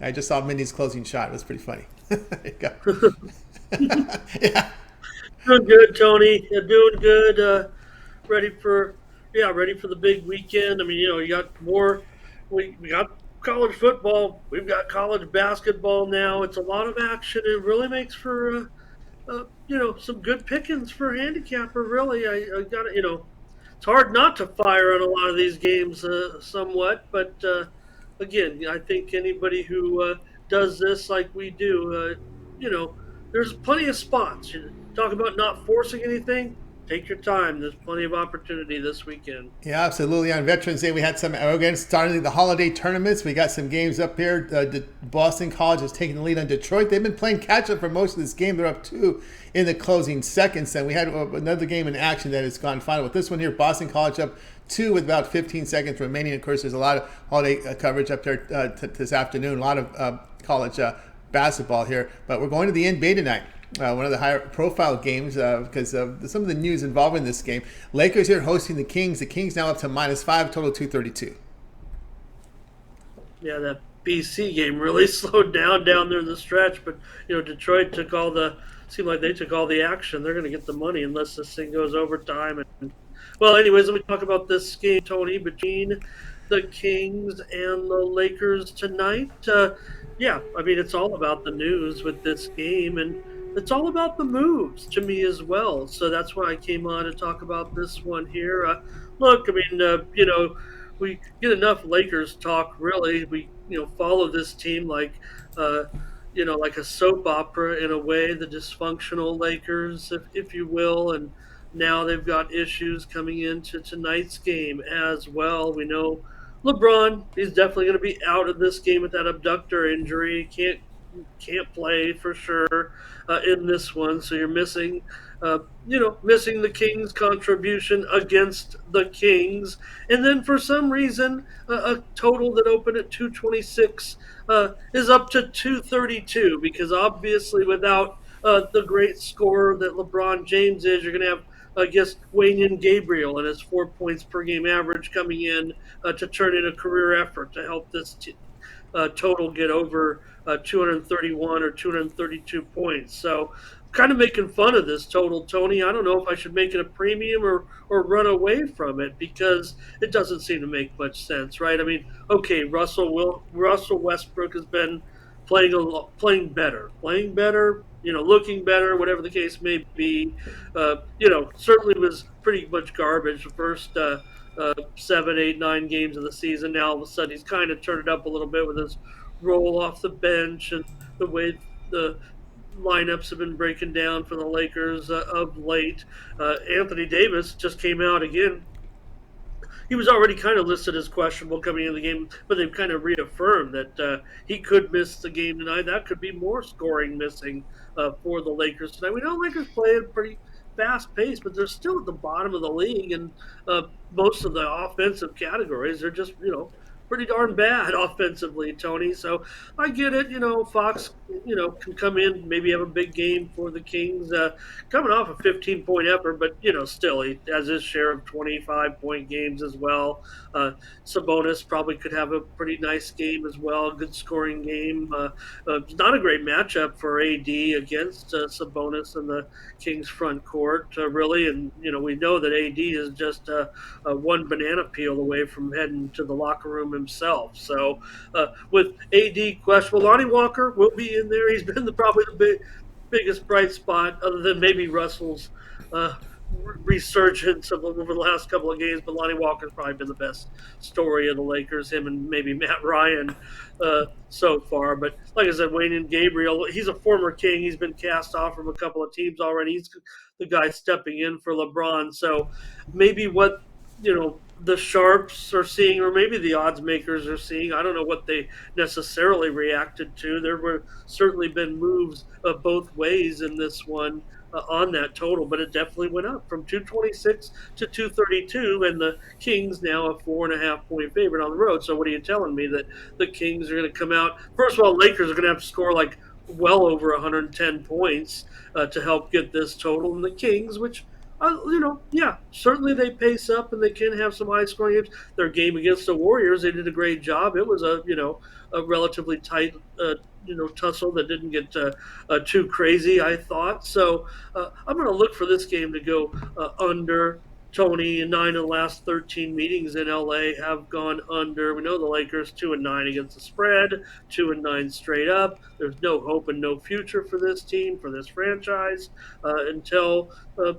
I just saw Mindy's closing shot. It was pretty funny. There you go. Yeah. Doing good, Tony. Doing good. Ready for ready for the big weekend. I mean, you got more. We got college football. We've got college basketball now. It's a lot of action. It really makes for some good pickings for a handicapper. Really, I got it's hard not to fire on a lot of these games, somewhat. But again, I think anybody who does this like we do, you know, there's plenty of spots. You talk about not forcing anything. Take your time. There's plenty of opportunity this weekend. Yeah, absolutely. On Veterans Day, we had some. We're getting starting the holiday tournaments. We got some games up here. Boston College is taking the lead on Detroit. They've been playing catch up for most of this game. They're up two in the closing seconds. And we had another game in action that has gone final. With this one here, Boston College up two with about 15 seconds remaining. Of course, there's a lot of holiday coverage up there this afternoon. A lot of college basketball here. But we're going to the NBA tonight. One of the higher profile games because of some of the news involving this game. Lakers here hosting the Kings. The Kings now up to -5, total 232. Yeah, that BC game really slowed down there in the stretch. But Detroit took all the seemed like they took all the action. They're going to get the money unless this thing goes overtime. And well, anyways, let me talk about this game, Tony, between the Kings and the Lakers tonight. Yeah, I mean, it's all about the news with this game, and it's all about the moves to me as well. So that's why I came on to talk about this one here. Look, I mean, we get enough Lakers talk. Really, we follow this team like. Like a soap opera in a way, the dysfunctional Lakers, if you will, and now they've got issues coming into tonight's game as well. We know LeBron, he's definitely going to be out of this game with that abductor injury. Can't play for sure in this one. So you're missing, missing the Kings' contribution against the Kings, and then for some reason, a total that opened at 226 is up to 232 because obviously without the great scorer that LeBron James is, you're going to have I guess Wayne Gabriel and his 4 points per game average coming in to turn in a career effort to help this total get over 231 or 232 points. So, kind of making fun of this total, Tony. I don't know if I should make it a premium or run away from it because it doesn't seem to make much sense, right? I mean, okay, Russell Westbrook has been playing better, looking better, whatever the case may be. Certainly was pretty much garbage the first 7, 8, 9 games of the season. Now all of a sudden he's kind of turned it up a little bit with his roll off the bench and the way the lineups have been breaking down for the Lakers of late. Anthony Davis just came out again. He was already kind of listed as questionable coming into the game, but they've kind of reaffirmed that he could miss the game tonight. That could be more scoring missing for the Lakers tonight. We know Lakers play at pretty fast pace, but they're still at the bottom of the league, and most of the offensive categories are just pretty darn bad offensively, Tony. So I get it. Fox, can come in, maybe have a big game for the Kings, coming off a 15-point effort, but still he has his share of 25-point games as well. Sabonis probably could have a pretty nice game as well, good scoring game. Not a great matchup for AD against Sabonis in the Kings front court, really, and we know that AD is just one banana peel away from heading to the locker room himself. So with AD questionable, Lonnie Walker will be in there. He's been probably the biggest bright spot, other than maybe Russell's uh, resurgence over the last couple of games. But Lonnie Walker's probably been the best story of the Lakers. Him and maybe Matt Ryan so far. But like I said, Wayne Gabriel, he's a former King. He's been cast off from a couple of teams already. He's the guy stepping in for LeBron. So maybe what the sharps are seeing, or maybe the odds makers are seeing. I don't know what they necessarily reacted to. There were certainly been moves both ways in this one on that total, but it definitely went up from 226 to 232, and the Kings now a 4.5 point favorite on the road. So what are you telling me that the Kings are going to come out? First of all, Lakers are going to have to score like well over 110 points to help get this total, and the Kings, which Yeah, certainly they pace up and they can have some high scoring games. Their game against the Warriors, they did a great job. It was a relatively tight tussle that didn't get too crazy. I thought so. I'm going to look for this game to go under. Tony, 9 of the last 13 meetings in LA have gone under. We know the Lakers 2-9 against the spread, 2-9 straight up. There's no hope and no future for this team, for this franchise, until I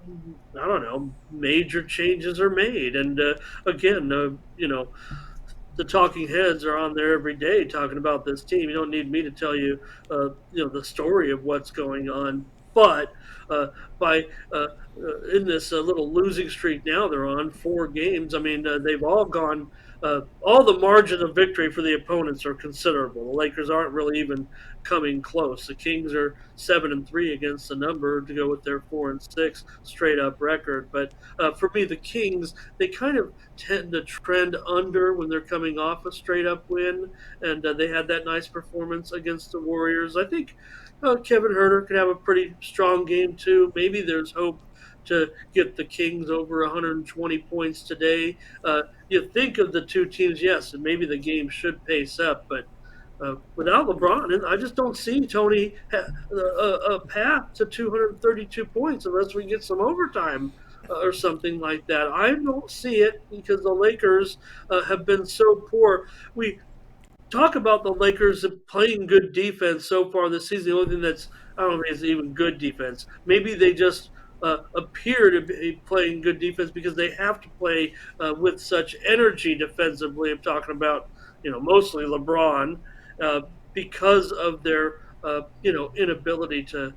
don't know, major changes are made. And again, the talking heads are on there every day talking about this team. You don't need me to tell you, the story of what's going on. But uh, by in this little losing streak now, they're on 4 games. I mean, they've all gone. All the margin of victory for the opponents are considerable. The Lakers aren't really even coming close. The Kings are 7-3 against the number to go with their 4-6 straight up record. But for me, the Kings, they kind of tend to trend under when they're coming off a straight up win, and they had that nice performance against the Warriors. I think Kevin Herter could have a pretty strong game too. Maybe there's hope to get the Kings over 120 points today. You think of the two teams, yes, and maybe the game should pace up, but without LeBron, I just don't see Tony a path to 232 points unless we get some overtime or something like that. I don't see it because the Lakers have been so poor. We talk about the Lakers playing good defense so far this season. The only thing that's I don't know if it's even good defense. Maybe they just appear to be playing good defense because they have to play with such energy defensively. I'm talking about mostly LeBron uh, because of their inability to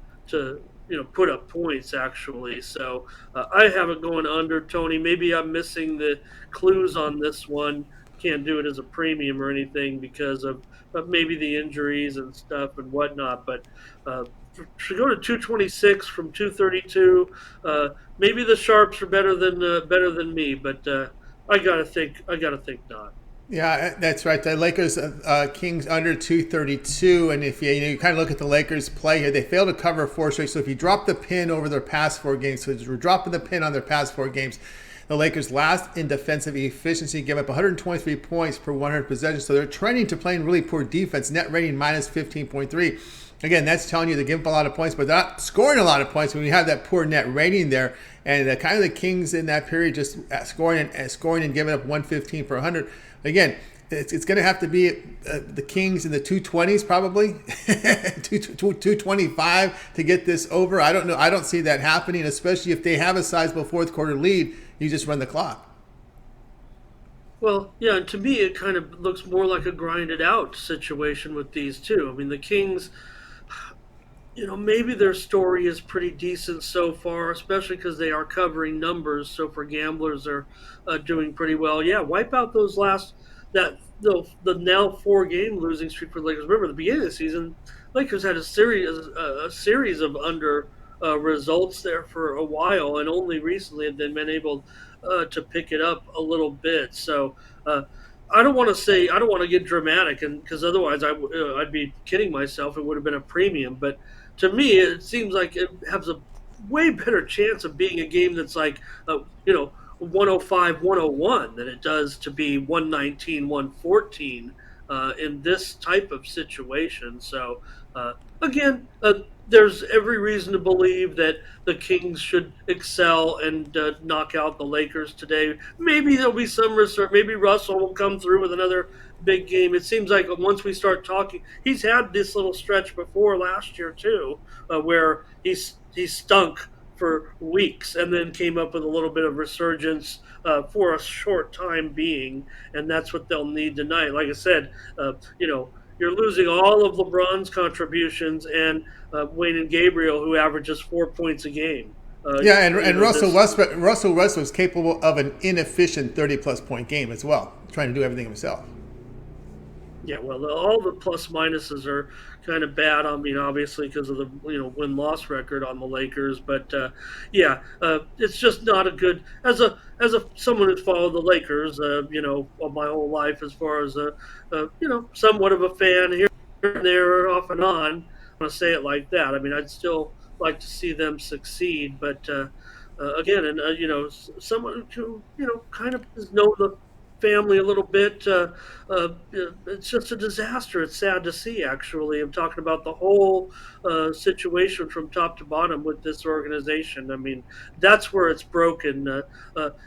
put up points actually. So I have it going under Tony. Maybe I'm missing the clues on this one. Can't do it as a premium or anything because of maybe the injuries and stuff and whatnot. But to go to 226 from 232, maybe the sharps are better than me, but I gotta think not. Yeah, that's right. The Lakers, Kings under 232, and if you kind of look at the Lakers play here, they failed to cover 4 straight. So if you drop the pin over their past 4 games, so we're dropping the pin on their past 4 games. The Lakers last in defensive efficiency, gave up 123 points per 100 possessions. So they're trending to playing really poor defense. Net rating minus 15.3. Again, that's telling you they give up a lot of points, but they're not scoring a lot of points when you have that poor net rating there. And kind of the Kings in that period just scoring and giving up 115 per 100. Again, it's going to have to be the Kings in the 220s probably, 225 to get this over. I don't know. I don't see that happening, especially if they have a sizable fourth quarter lead. You just run the clock. Well, yeah, and to me, it kind of looks more like a grinded out situation with these two. I mean, the Kings, maybe their story is pretty decent so far, especially because they are covering numbers. So for gamblers, they're doing pretty well. Yeah, wipe out those last that the now 4 game losing streak for the Lakers. Remember, at the beginning of the season, Lakers had a series of under results there for a while, and only recently have they been able to pick it up a little bit. So. I don't want to get dramatic, and because otherwise I'd be kidding myself. It would have been a premium, but to me, it seems like it has a way better chance of being a game that's like, 105, 101 than it does to be 119, 114 in this type of situation. So, again, there's every reason to believe that the Kings should excel and knock out the Lakers today. Maybe there'll be some reserve. Maybe Russell will come through with another big game. It seems like once we start talking, he's had this little stretch before last year too, where he stunk for weeks and then came up with a little bit of resurgence for a short time being, and that's what they'll need tonight. Like I said, you're losing all of LeBron's contributions and Wayne and Gabriel, who averages 4 points a game. Yeah, and Russell Westbrook is capable of an inefficient 30-plus point game as well, trying to do everything himself. Yeah, well, all the plus minuses are kind of bad. I mean, obviously because of the win loss record on the Lakers, but yeah, it's just not a good as a someone who's followed the Lakers, all my whole life as far as somewhat of a fan here and there, off and on. I want to say it like that. I mean, I'd still like to see them succeed, but again, and someone who kind of has known the family a little bit. It's just a disaster. It's sad to see. Actually, I'm talking about the whole situation from top to bottom with this organization. I mean, that's where it's broken.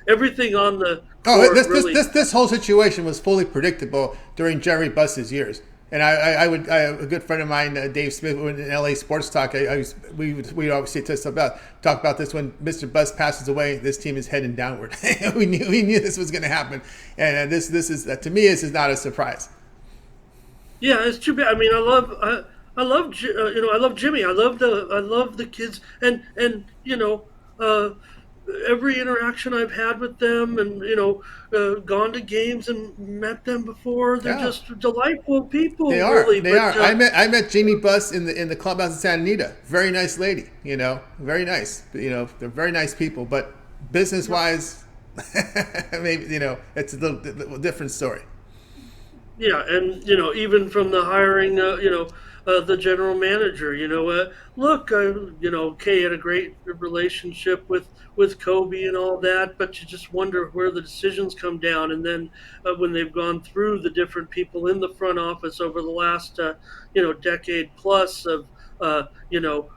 Everything on the Oh, court really. this whole situation was fully predictable during Jerry Buss's years. And a good friend of mine, Dave Smith, in LA Sports Talk, we obviously talk about this when Mr. Buss passes away. This team is heading downward. We knew this was going to happen, and this is to me this is not a surprise. Yeah, it's too bad. I mean, I love I love Jimmy. I love the kids, and every interaction I've had with them, and gone to games and met them before. They're Yeah, just delightful they people, are. really. They But are. I met Jamie Buss in the clubhouse in Santa Anita. Very nice lady. Very nice. They're very nice people. But business wise, maybe it's a little different story. yeah, and even from the hiring, the general manager. Look, Kay had a great relationship with Kobe and all that, but you just wonder where the decisions come down. And then when they've gone through the different people in the front office over the last decade plus of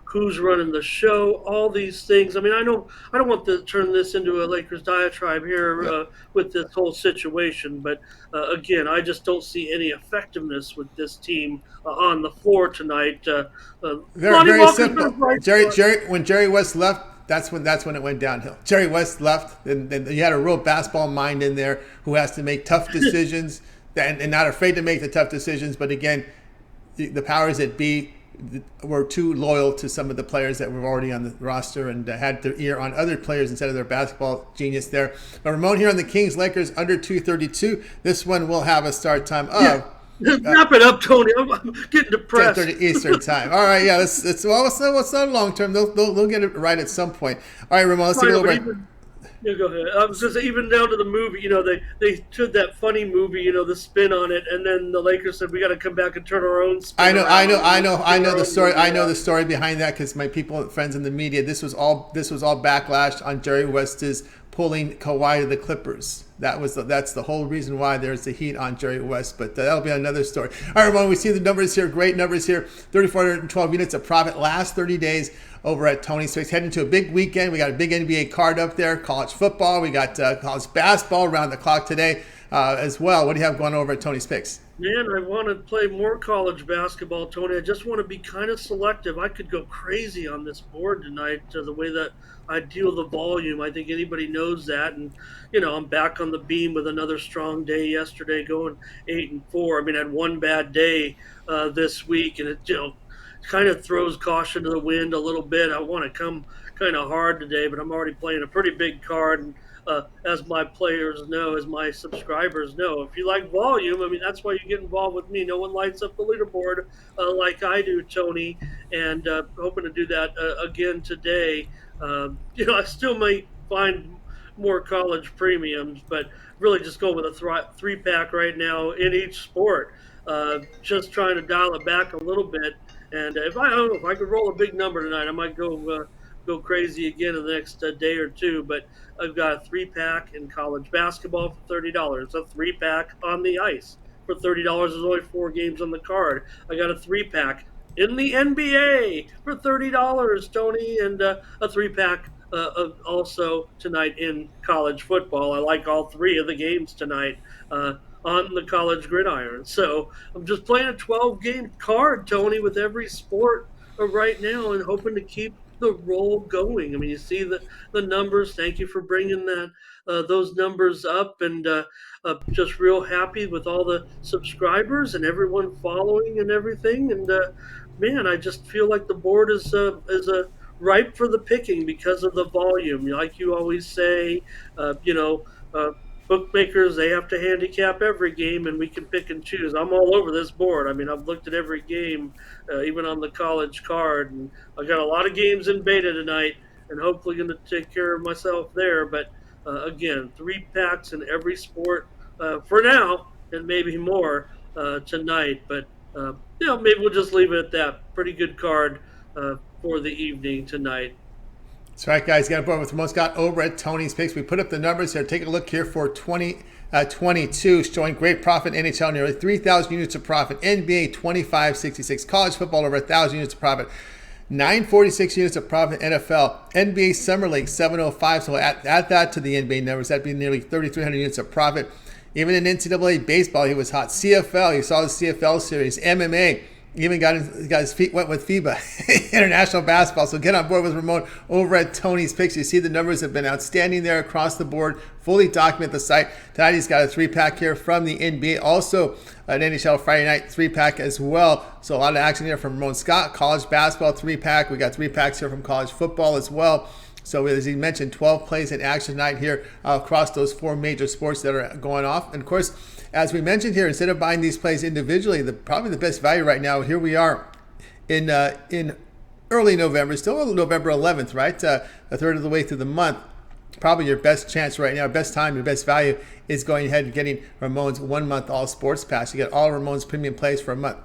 who's running the show, all these things. I mean, I don't want to turn this into a Lakers diatribe here Yeah. with this whole situation, but again, I just don't see any effectiveness with this team on the floor tonight. Very Lonnie very Walker's been a simple. bright spot. When Jerry West left, that's when it went downhill. Jerry West left, and you had a real basketball mind in there who has to make tough decisions and not afraid to make the tough decisions. But again, the powers that be were too loyal to some of the players that were already on the roster and had their ear on other players instead of their basketball genius there. But Ramon here on the Kings Lakers under 232. This one will have a start time Yeah. of Wrap it up, Tony. I'm getting depressed. 10:30 Eastern time. All right, yeah, it's not long term. They'll get it right at some point. All right, Ramon, let's take I a know, little but break. even yeah, go ahead. I was just even down to the movie. They took that funny movie, the spin on it, and then the Lakers said we got to come back and turn our own spin around and I do know our the own story. I movie. know the story behind that because my people, friends in the media, this was all backlash on Jerry West's pulling Kawhi to the Clippers. That's the whole reason why there's the heat on Jerry West. But that'll be another story. All right, Ramon, we see the numbers here. Great numbers here. 3,412 units of profit last 30 days over at Tony's Fix. Heading to a big weekend. We got a big NBA card up there. College football. We got college basketball around the clock today as well. What do you have going over at Tony's Fix? Man, I want to play more college basketball, Tony. I just want to be kind of selective. I could go crazy on this board tonight, the way that I deal the volume. I think anybody knows that. And, I'm back on the beam with another strong day yesterday, going 8-4. I mean, I had one bad day this week, and it, kind of throws caution to the wind a little bit. I want to come kind of hard today, but I'm already playing a pretty big card. And as my players know, as my subscribers know, if you like volume, I mean, that's why you get involved with me. No one lights up the leaderboard like I do, Tony, and hoping to do that again today. I still might find more college premiums, but really just go with a three pack right now in each sport. Just trying to dial it back a little bit. And if I don't know if I could roll a big number tonight, I might go crazy again in the next day or two. But I've got a three pack in college basketball for $30. A three pack on the ice for $30. There's only 4 games on the card. I got a three pack in the NBA for $30, Tony, and a three pack also tonight in college football. I like all three of the games tonight on the college gridiron. So I'm just playing a 12-game card, Tony, with every sport right now and hoping to keep the roll going. I mean, you see the numbers. Thank you for bringing those numbers up, and just real happy with all the subscribers and everyone following and everything. And man, I just feel like the board is ripe for the picking because of the volume. Like you always say, uh, you know. Uh, Bookmakers, they have to handicap every game, and we can pick and choose. I'm all over this board. I mean, I've looked at every game, even on the college card, and I got a lot of games in beta tonight, and hopefully going to take care of myself there. But again, three packs in every sport for now, and maybe more tonight. But maybe we'll just leave it at that. Pretty good card for the evening tonight. That's right, guys. Got a board with Ramon Scott over at Tony's Picks. We put up the numbers here. Take a look here for 2022, showing great profit. NHL nearly 3,000 units of profit. NBA 2566. College football over 1,000 units of profit. 946 units of profit. NFL NBA Summer League 705. So add that to the NBA numbers. That'd be nearly 3,300 units of profit. Even in NCAA baseball, he was hot. CFL, you saw the CFL series. MMA. Even got his feet wet with FIBA, international basketball. So get on board with Ramon over at Tony's Picks. You see the numbers have been outstanding there across the board. Fully document the site. Tonight he's got a 3-pack here from the NBA. Also an NHL Friday night 3-pack as well. So a lot of action here from Ramon Scott. College basketball 3-pack. We got 3-packs here from college football as well. So as he mentioned, 12 plays in action tonight here across those 4 major sports that are going off. And of course, as we mentioned here, instead of buying these plays individually, probably the best value right now, here we are in early November, still November 11th, right? A third of the way through the month. Probably your best chance right now, best time, your best value is going ahead and getting Ramon's 1-month all sports pass. You get all Ramon's premium plays for a month.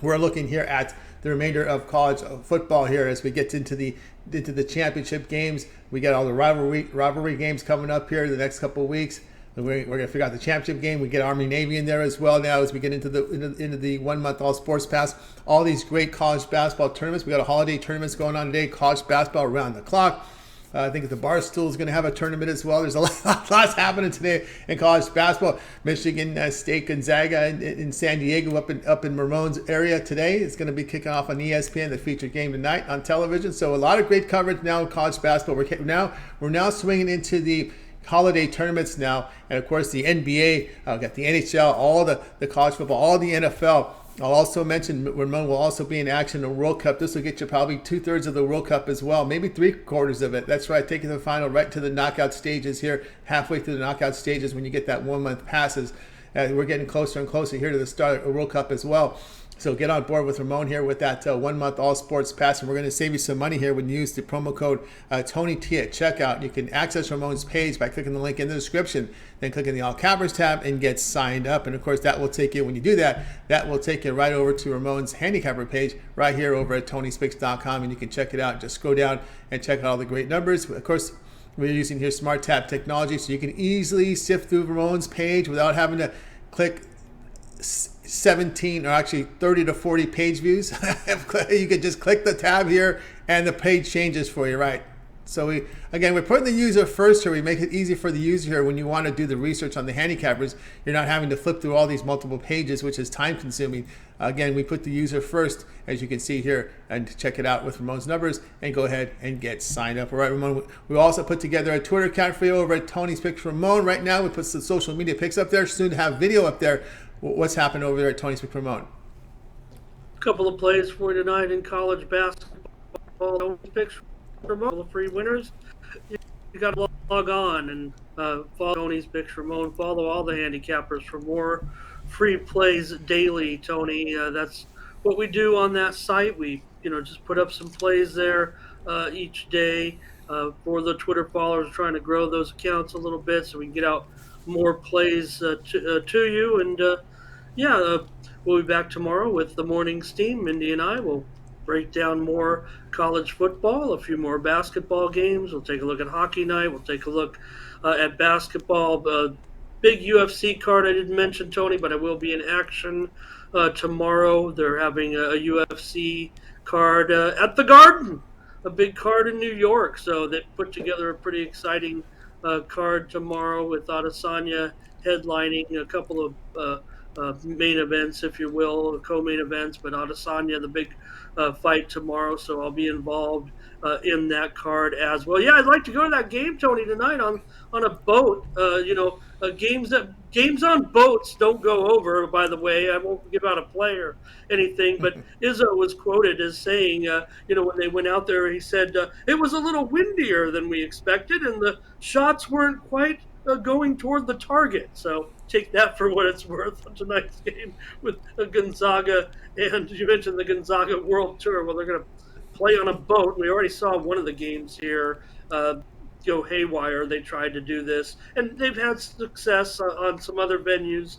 We're looking here at the remainder of college football here as we get into the championship games. We got all the rivalry games coming up here the next couple of weeks. We're going to figure out the championship game. We get Army Navy in there as well now as we get into the 1-month all sports pass. All these great college basketball tournaments. We got a holiday tournaments going on today. College basketball around the clock. I think the Barstool is going to have a tournament as well. There's a lot happening today in college basketball. Michigan State Gonzaga in San Diego up in Ramon's area today. It's going to be kicking off on ESPN, the featured game tonight on television. So a lot of great coverage now in college basketball. We're now swinging into the holiday tournaments now, and of course the NBA, got the NHL, all the college football, all the NFL. I'll also mention Ramon will also be in action in the World Cup. This will get you probably 2/3 of the World Cup as well, maybe 3/4 of it. That's right, taking the final right to the knockout stages here, halfway through the knockout stages when you get that 1-month passes. We're getting closer and closer here to the start of the World Cup as well. So get on board with Ramon here with that 1-month all sports pass. And we're going to save you some money here when you use the promo code TonyT at checkout. You can access Ramon's page by clicking the link in the description, then clicking the All Cappers tab and get signed up. And of course, that will take you, when you do that, that will take you right over to Ramon's handicapper page right here over at TonySpicks.com. And you can check it out. Just scroll down and check out all the great numbers. Of course, we're using here Smart Tab technology, so you can easily sift through Ramon's page without having to click 17 or actually 30 to 40 page views. You could just click the tab here and the page changes for you, right? So we're putting the user first here. We make it easy for the user here when you want to do the research on the handicappers. You're not having to flip through all these multiple pages, which is time consuming. Again, we put the user first, as you can see here, and check it out with Ramon's numbers and go ahead and get signed up. All right, Ramon, we also put together a Twitter account for you over at Tony's Picks Ramon. Right now, we put some social media pics up there, soon to have video up there. What's happened over there at Tony's Picks Ramon? A couple of plays for you tonight in college basketball. Tony's Picks Ramon, free winners. You got to log on and follow Tony's Picks Ramon. Follow all the handicappers for more free plays daily, Tony. That's what we do on that site. We just put up some plays there each day for the Twitter followers, trying to grow those accounts a little bit so we can get out more plays to you. And we'll be back tomorrow with the morning steam. Mindy and I will break down more college football, a few more basketball games. We'll take a look at hockey night. We'll take a look at basketball. Big UFC card I didn't mention, Tony, but I will be in action tomorrow. They're having a UFC card at the Garden, a big card in New York. So they put together a pretty exciting card tomorrow with Adesanya headlining a couple of main events, if you will, co-main events, but Adesanya, the big fight tomorrow, so I'll be involved in that card as well. Yeah, I'd like to go to that game, Tony, tonight on a boat. Games on boats don't go over, by the way. I won't give out a play or anything, but Izzo was quoted as saying, when they went out there, he said, it was a little windier than we expected, and the shots weren't quite going toward the target. So take that for what it's worth on tonight's game with Gonzaga. And you mentioned the Gonzaga World Tour. Well, they're going to play on a boat. We already saw one of the games here go haywire. They tried to do this, and they've had success on some other venues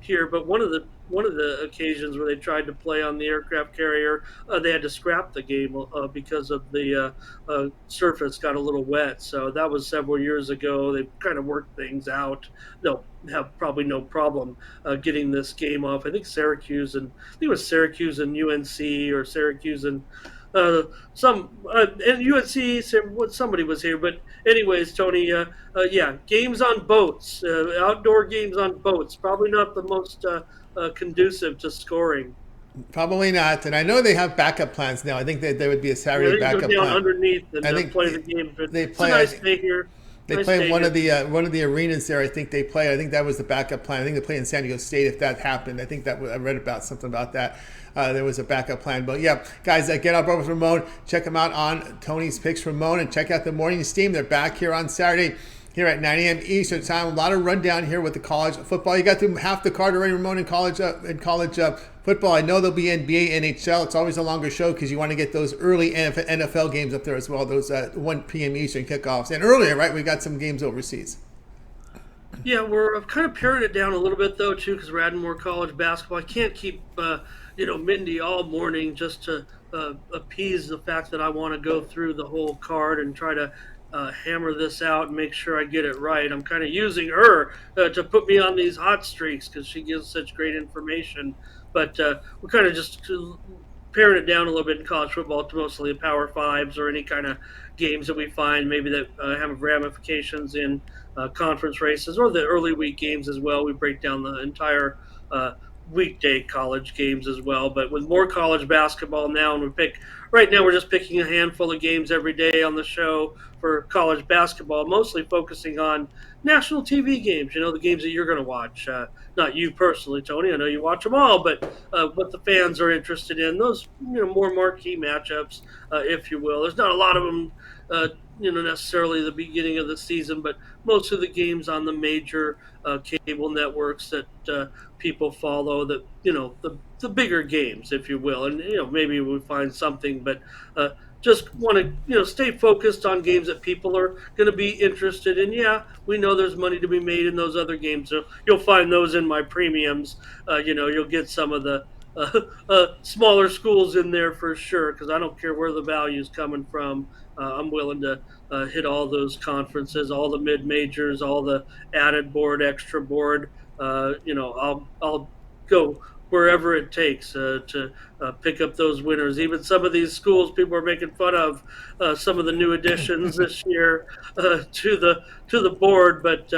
here. But one of the one of the occasions where they tried to play on the aircraft carrier, they had to scrap the game because of the surface got a little wet. So that was several years ago. They kind of worked things out. They'll have probably no problem getting this game off. I think I think it was Syracuse and UNC, or Syracuse and uh, and UNC. Somebody was here, but anyways, Tony. Yeah, games on boats, outdoor games on boats. Probably not the most conducive to scoring. Probably not. And I know they have backup plans now. I think that there would be a Yeah, Saturday they can go backup down plan. underneath I and think play the game. But they it's a play. nice day here. They Nice play day here. one of the arenas there. I think they play. I think that was the backup plan. I think they play in San Diego State if that happened. I think that I read about something about that. There was a backup plan. But yeah, guys, get up with Ramon. Check them out on Tony's Picks Ramon, and check out the Morning Steam. They're back here on Saturday here at 9 a.m. Eastern Time. A lot of rundown here with the college football. You got through half the card already, Ramon, in college football. I know there'll be NBA, NHL. It's always a longer show because you want to get those early NFL games up there as well. Those 1 p.m. Eastern kickoffs. And earlier, right, we got some games overseas. Yeah, we're kind of paring it down a little bit though too, because we're adding more college basketball. I can't keep Mindy all morning just to appease the fact that I want to go through the whole card and try to hammer this out and make sure I get it right. I'm kind of using her to put me on these hot streaks because she gives such great information. But we're kind of just paring it down a little bit in college football to mostly the Power Fives or any kind of games that we find maybe that have ramifications in conference races or the early week games as well. We break down the entire uh, weekday college games as well. But with more college basketball now, and right now we're just picking a handful of games every day on the show for college basketball, mostly focusing on national TV games. The games that you're going to watch. Not you personally, Tony. I know you watch them all, but what the fans are interested in, those more marquee matchups, if you will. There's not a lot of them, necessarily the beginning of the season, but most of the games on the major cable networks that people follow. That the bigger games, if you will, and maybe we find something, but. Just want to stay focused on games that people are going to be interested in. Yeah, we know there's money to be made in those other games, so you'll find those in my premiums. You'll get some of the smaller schools in there for sure, because I don't care where the value's coming from. I'm willing to hit all those conferences, all the mid majors, all the added board, extra board. I'll go wherever it takes to pick up those winners. Even some of these schools people are making fun of some of the new additions this year to the board, but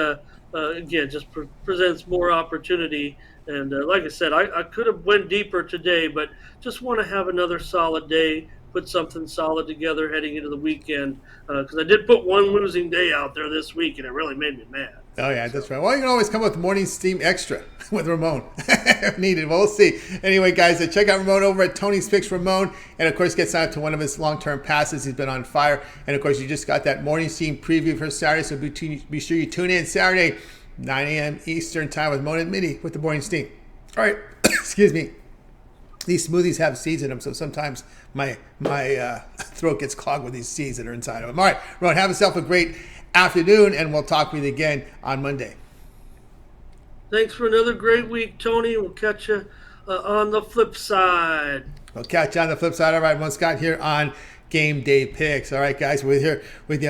again, just presents more opportunity. And like I said, I could have went deeper today, but just want to have another solid day. Put something solid together heading into the weekend because I did put one losing day out there this week, and it really made me mad. Oh, yeah, that's right. Well, you can always come with Morning Steam Extra with Ramon if needed. Well, we'll see. Anyway, guys, check out Ramon over at Tony's Picks Ramon. And, of course, get signed up to one of his long-term passes. He's been on fire. And, of course, you just got that Morning Steam preview for Saturday. So be sure you tune in Saturday, 9 a.m. Eastern Time with Mona and Minnie with the Morning Steam. All right. Excuse me. These smoothies have seeds in them, so sometimes my throat gets clogged with these seeds that are inside of them. All right, Ron, have yourself a great afternoon, and we'll talk with you again on Monday. Thanks for another great week, Tony. We'll catch you on the flip side. We'll catch you on the flip side. All right, Ron Scott here on Game Day Picks. All right, guys, we're here with you